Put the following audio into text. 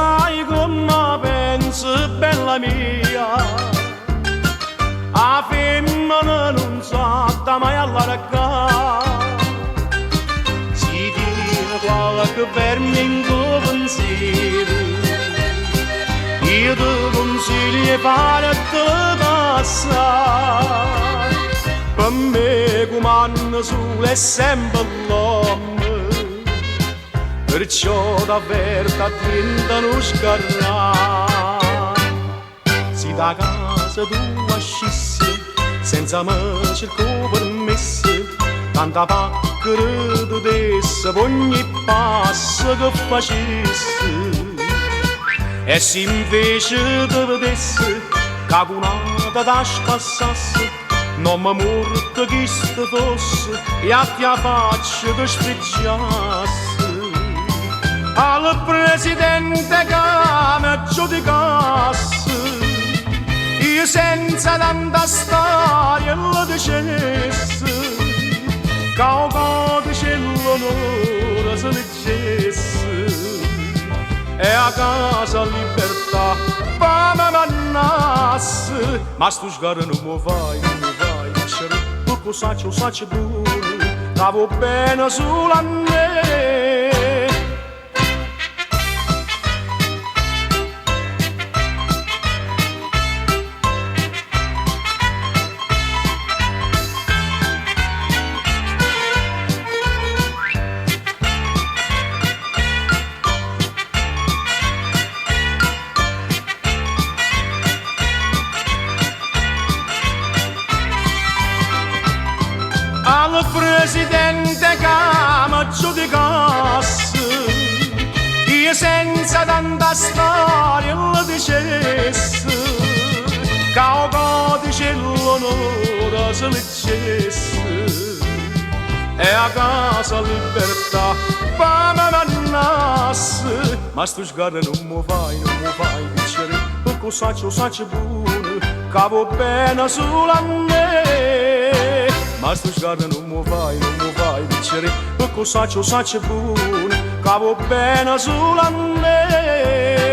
sai come pensi, bella mia, la femmina non sa mai allargare, si tiene qualche verme in tuo pensiero, io ti consiglio di fare te passare, per me comando solo è sempre l'uomo. Perciò davvero t'attenta non scarrare. Se da casa tua uscissi senza me cerco permesso, tanta pacchera tu desse ogni passo che facessi. E se invece ti vedessi cagunata da spassasse, non mi morto chi sto fosse e a tua faccia che spicciasse. Al presidente che mi giudicasse, io senza tanta storia lo dicesse, che un codice l'onore si leggesse, e a casa libertà fame mannasse. Ma sto sguardo non mi vai, dicere, tu cosa sacci buono, stavo bene sulla me. Al presidente che mi giudicasse, io senza tanta storia lo dicesse, che un codice l'onore si leggesse, e a casa libertà fame mannasse. Ma sto sguardo non mi vai, dicere, per cosa sacci buono, che va bene sulla me. Ma sto sguardo non mi vai, dicere, per cosa sacci buono, che va bene sulla me.